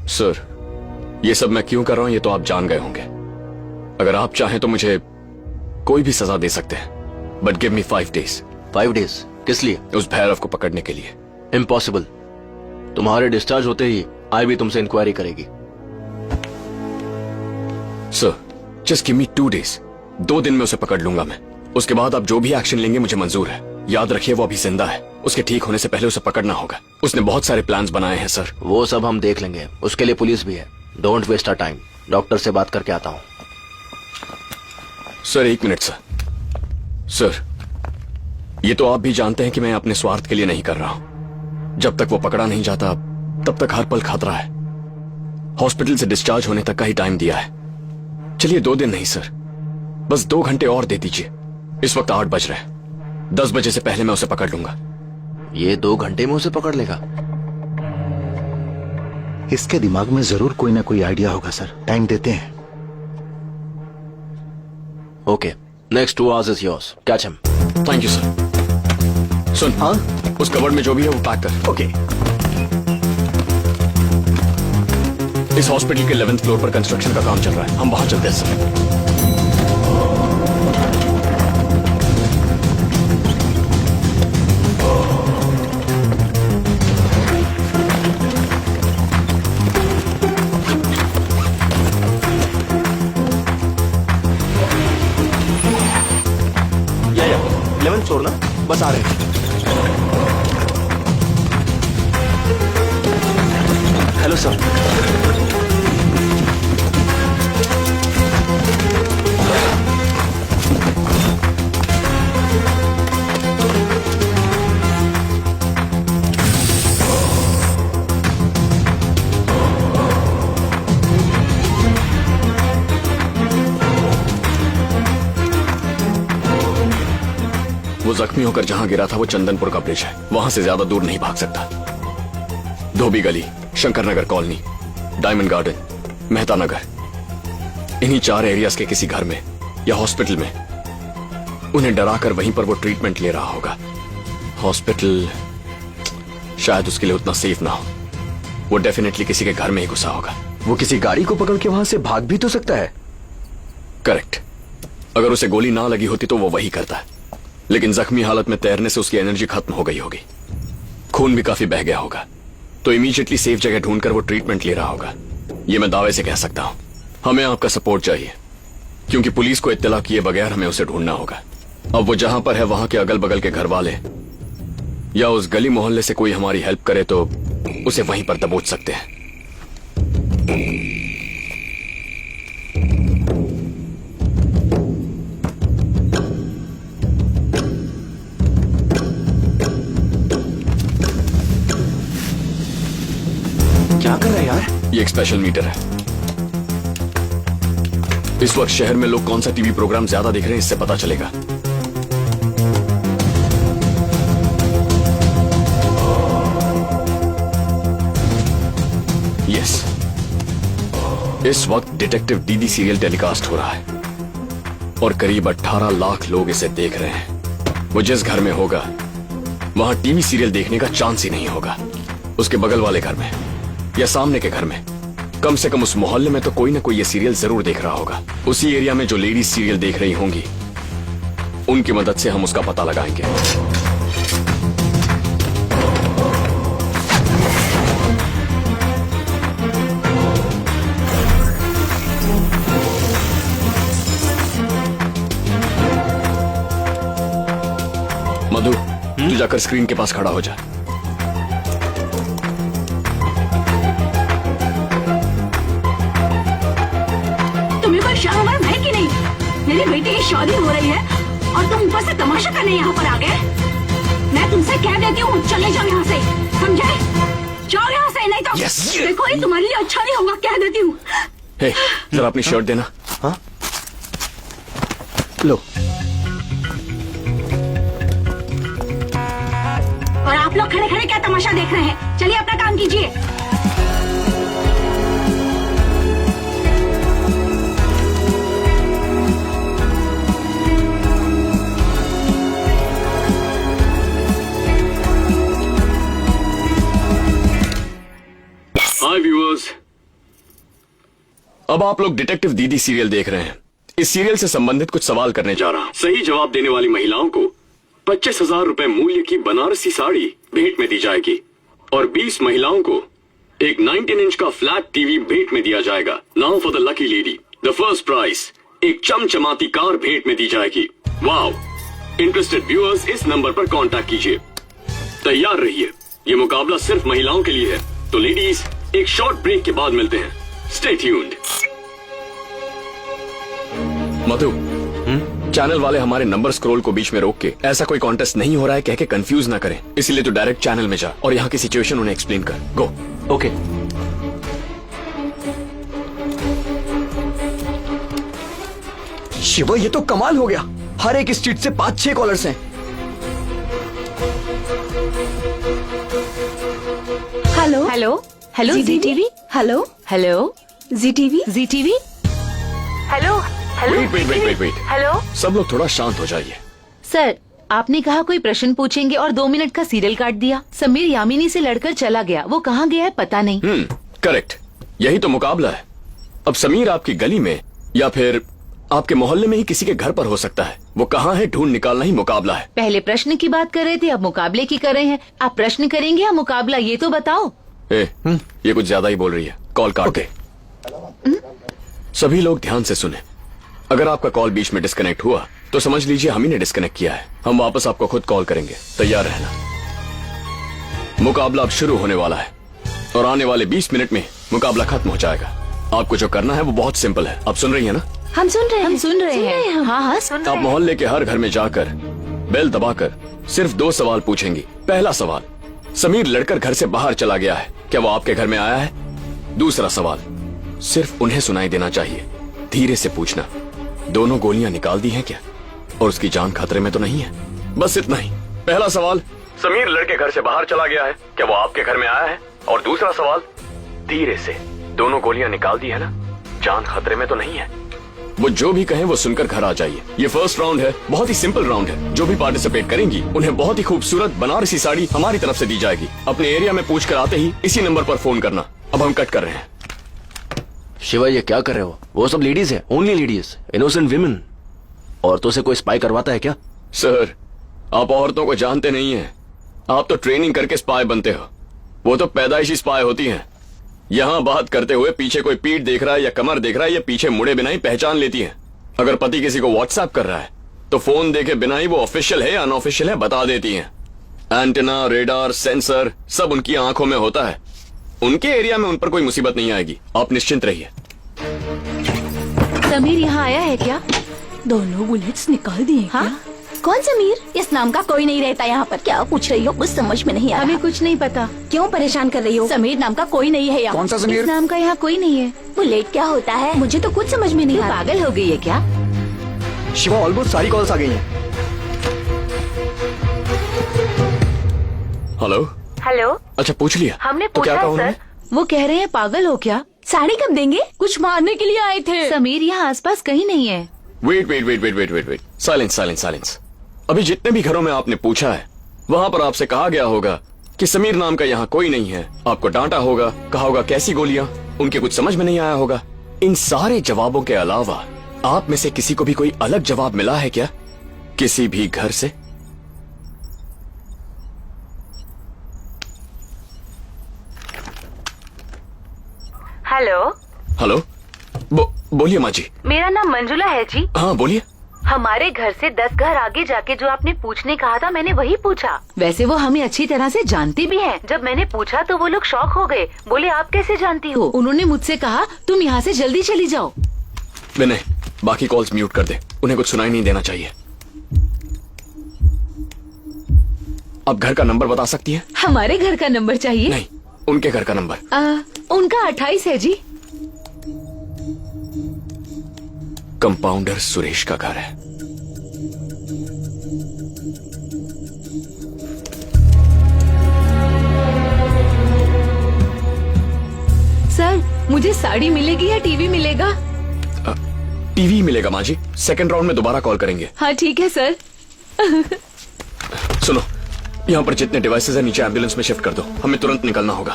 Sir, ये सब मैं क्यों कर रहा हूं ये तो आप जान गए होंगे। अगर आप चाहें तो मुझे कोई भी सजा दे सकते हैं, but give me 5 days। 5 days? किस लिए? उस भैरव को पकड़ने के लिए। इम्पॉसिबल। तुम्हारे डिस्चार्ज होते ही आई भी तुमसे इंक्वायरी करेगी। Sir, just give me 2 days। 2 दिन में उसे पकड़ लूंगा मैं। उसके बाद आप जो भी एक्शन लेंगे मुझे मंजूर है। याद रखिए वो अभी जिंदा है, उसके ठीक होने से पहले उसे पकड़ना होगा। उसने बहुत सारे प्लान्स बनाए हैं सर। वो सब हम देख लेंगे, उसके लिए पुलिस भी है। Don't waste our time. Doctor से बात करके आता हूँ। Sir 1 minute sir. सर, ये तो आप भी जानते हैं कि मैं अपने स्वार्थ के लिए नहीं कर रहा हूं। जब तक वो पकड़ा नहीं जाता तब तक हर पल खतरा है। हॉस्पिटल से डिस्चार्ज होने तक का ही टाइम दिया है। चलिए 2 दिन नहीं सर, बस 2 घंटे और दे दीजिए। इस वक्त 8 बज रहे हैं। 10 बजे से पहले मैं उसे पकड़ लूंगा। ये 2 घंटे में उसे पकड़ लेगा? इसके दिमाग में जरूर कोई ना कोई आइडिया होगा सर। टाइम देते हैं। Okay, next 2 hours is yours. Catch him. Thank you sir. सुन, हाँ, उस कवर्ड में जो भी है वो पैक कर। ओके। इस हॉस्पिटल के 11th फ्लोर पर कंस्ट्रक्शन का काम चल रहा है, हम वहां चलते हैं सर। या 11th फ्लोर ना, बस आ रहे हैं। Hello sir. वो जख्मी होकर जहां गिरा था वो चंदनपुर का ब्रिज है, वहां से ज्यादा दूर नहीं भाग सकता। धोबी गली, Shankar Nagar colony, diamond garden, Mehta नगर, इन्हीं 4 एरियाज के किसी घर में या हॉस्पिटल में उन्हें डराकर वहीं पर वो ट्रीटमेंट ले रहा होगा। हॉस्पिटल शायद उसके लिए उतना सेफ ना हो। वो डेफिनेटली किसी के घर में ही घुसा होगा। वो किसी गाड़ी को पकड़ के वहां से भाग भी तो सकता है। करेक्ट। अगर उसे गोली ना लगी होती तो वो वही करता है, लेकिन जख्मी हालत में तैरने से उसकी एनर्जी खत्म हो गई होगी, खून भी काफी बह गया होगा, तो इमीडिएटली सेफ जगह ढूंढकर वो ट्रीटमेंट ले रहा होगा। ये मैं दावे से कह सकता हूं। हमें आपका सपोर्ट चाहिए, क्योंकि पुलिस को इत्तला किए बगैर हमें उसे ढूंढना होगा। अब वो जहां पर है वहां के अगल बगल के घर वाले या उस गली मोहल्ले से कोई हमारी हेल्प करे तो उसे वहीं पर दबोच सकते हैं। क्या कर रहा है यार? ये एक स्पेशल मीटर है। इस वक्त शहर में लोग कौन सा टीवी प्रोग्राम ज्यादा देख रहे हैं इससे पता चलेगा। यस, इस वक्त डिटेक्टिव डीडी सीरियल टेलीकास्ट हो रहा है और करीब 18 लाख लोग इसे देख रहे हैं। वो जिस घर में होगा वहां टीवी सीरियल देखने का चांस ही नहीं होगा। उसके बगल वाले घर में या सामने के घर में, कम से कम उस मोहल्ले में तो कोई ना कोई ये सीरियल जरूर देख रहा होगा। उसी एरिया में जो लेडीज सीरियल देख रही होंगी उनकी मदद से हम उसका पता लगाएंगे। मधु, तू जाकर स्क्रीन के पास खड़ा हो जा। शर्म है कि नहीं? मेरी बेटी की शादी हो रही है और तुम ऊपर से तमाशा करने यहाँ पर आ गए। मैं तुमसे कह देती हूँ चले जाओ यहाँ से, समझे? जाओ यहाँ से, नहीं तो देखो ये तुम्हारे लिए अच्छा नहीं होगा, कह देती हूँ। हे, जरा अपनी शर्ट देना। हाँ, लो। और आप लोग खड़े खड़े क्या तमाशा देख रहे हैं? चलिए अपना काम कीजिए। हाय व्यूअर्स, अब आप लोग डिटेक्टिव दीदी सीरियल देख रहे हैं। इस सीरियल से संबंधित कुछ सवाल करने जा रहा हूं। सही जवाब देने वाली महिलाओं को 25,000 रुपए मूल्य की बनारसी साड़ी भेंट में दी जाएगी और 20 महिलाओं को एक 19 इंच का फ्लैट टीवी भेंट में दिया जाएगा। Now for the lucky lady, the first prize एक चमचमाती कार भेंट में दी जाएगी। वाओ! इंटरेस्टेड व्यूअर्स इस नंबर पर कांटेक्ट कीजिए। तैयार रहिए, ये मुकाबला सिर्फ महिलाओं के लिए है। तो लेडीज, एक शॉर्ट ब्रेक के बाद मिलते हैं। Stay tuned. मधु, चैनल वाले हमारे नंबर स्क्रॉल को बीच में रोक के ऐसा कोई कॉन्टेस्ट नहीं हो रहा है कह के कंफ्यूज ना करें, इसलिए तो डायरेक्ट चैनल में जा और यहाँ की सिचुएशन उन्हें एक्सप्लेन कर। गो। ओके। शिवा, ये तो कमाल हो गया। हर एक स्ट्रीट से 5-6 कॉलर्स हैं। Hello hello hello ji Zee TV. Hello hello Zee TV. Zee TV. Hello hello wait. Hello सब लोग थोड़ा शांत हो जाइए। सर, आपने कहा कोई प्रश्न पूछेंगे और 2 मिनट का सीरियल काट दिया। समीर यामिनी से लड़कर चला गया, वो कहाँ गया है पता नहीं। करेक्ट, यही तो मुकाबला है। अब समीर आपकी गली में या फिर आपके मोहल्ले में ही किसी के घर पर हो सकता है। वो कहाँ है ढूंढ निकालना ही मुकाबला है। पहले प्रश्न की बात कर रहे थे, अब मुकाबले की कर रहे हैं। आप प्रश्न करेंगे या मुकाबला, ये तो बताओ। ये कुछ ज्यादा ही बोल रही है। कॉल काट दे। सभी लोग ध्यान से सुने। अगर आपका कॉल बीच में डिस्कनेक्ट हुआ तो समझ लीजिए हम ही ने डिस्कनेक्ट किया है। हम वापस आपको खुद कॉल करेंगे, तैयार रहना। मुकाबला अब शुरू होने वाला है और आने वाले 20 मिनट में मुकाबला खत्म हो जाएगा। आपको जो करना है वो बहुत सिंपल है। आप सुन रही है ना? हम सुन रहे हैं। हम सुन रहे हैं। हाँ हाँ सुन रहे आप हैं। मोहल्ले के हर घर में जाकर बेल दबाकर सिर्फ 2 सवाल पूछेंगी। पहला सवाल, समीर लड़कर घर से बाहर चला गया है, क्या वो आपके घर में आया है? दूसरा सवाल, सिर्फ उन्हें सुनाई देना चाहिए, धीरे से पूछना, दोनों गोलियां निकाल दी हैं क्या और उसकी जान खतरे में तो नहीं है? बस इतना ही। पहला सवाल, समीर लड़के घर से बाहर चला गया है, क्या वो आपके घर में आया है? और दूसरा सवाल, धीरे से, दोनों गोलियां निकाल दी है ना, जान खतरे में तो नहीं है? वो जो भी कहें वो सुनकर घर आ जाइए। ये फर्स्ट राउंड है, बहुत ही सिंपल राउंड है। जो भी पार्टिसिपेट करेंगी उन्हें बहुत ही खूबसूरत बनारसी साड़ी हमारी तरफ से दी जाएगी। अपने एरिया में पूछ कर आते ही इसी नंबर पर फोन करना। अब हम कट कर रहे हैं। शिवा, ये क्या कर रहे हो? वो सब लेडीज है, ओनली लेडीज, इनोसेंट विमेन। औरतों से कोई स्पाई करवाता है क्या? सर, आप औरतों को जानते नहीं हैं। आप तो ट्रेनिंग करके स्पाई बनते हो, वो तो पैदाइशी स्पाई होती हैं। यहाँ बात करते हुए पीछे कोई पीठ देख रहा है या कमर देख रहा है या पीछे मुड़े बिना ही पहचान लेती हैं। अगर पति किसी को व्हाट्सएप कर रहा है तो फोन देखे बिना ही वो ऑफिशियल है या अनऑफिशियल है बता देती हैं। एंटेना, रेडार, सेंसर सब उनकी आंखों में होता है। उनके एरिया में उन पर कोई मुसीबत नहीं आएगी, आप निश्चिंत रहिए। समीर यहाँ आया है क्या? दोनों बुलेट्स निकाल दिए हाँ? क्या? कौन समीर? इस नाम का कोई नहीं रहता यहाँ पर। क्या पूछ रही हो? कुछ समझ में नहीं आ रहा। हमें कुछ नहीं पता। क्यों परेशान कर रही हो? समीर नाम का कोई नहीं है यहाँ। कौन सा इस समीर? नाम का यहाँ कोई नहीं है। बुलेट क्या होता है? मुझे तो कुछ समझ में नहीं तू आ रहा। पागल हो गई है क्या? शिवा, ऑलमोस्ट सारी कॉल्स आ गई हैं। हेलो। हेलो, अच्छा, पूछ लिया? हमने तो क्या पूछा कहा है उन्होंने? सर। वो कह रहे हैं पागल हो क्या? साड़ी कब देंगे? कुछ मारने के लिए आए थे। समीर यहाँ आसपास कहीं नहीं है। वेट। साइलेंस। अभी जितने भी घरों में आपने पूछा है वहाँ पर आपसे कहा गया होगा कि समीर नाम का यहाँ कोई नहीं है। आपको डांटा होगा, कहा होगा कैसी गोलियां, उनके कुछ समझ में नहीं आया होगा। इन सारे जवाबों के अलावा आप में से किसी को भी कोई अलग जवाब मिला है क्या किसी भी घर से? हेलो, बोलिए माँ जी। मेरा नाम मंजुला है जी। हाँ बोलिए। हमारे घर से 10 घर आगे जाके जो आपने पूछने कहा था मैंने वही पूछा। वैसे वो हमें अच्छी तरह से जानती भी हैं। जब मैंने पूछा तो वो लोग शॉक हो गए, बोले आप कैसे जानती हो? उन्होंने मुझसे कहा तुम यहाँ से जल्दी चली जाओ। विनय, बाकी कॉल्स म्यूट कर दे, उन्हें कुछ सुनाई नहीं देना चाहिए। अब घर का नंबर बता सकती है? हमारे घर का नंबर चाहिए? नहीं, उनके घर का नंबर। उनका 28 है जी। कंपाउंडर सुरेश का घर है। सर, मुझे साड़ी मिलेगी या टीवी मिलेगा? टीवी मिलेगा माँ जी, सेकंड राउंड में दोबारा कॉल करेंगे। हाँ ठीक है सर। सुनो, यहाँ पर जितने डिवाइसेस हैं नीचे एम्बुलेंस में शिफ्ट कर दो, हमें तुरंत निकलना होगा।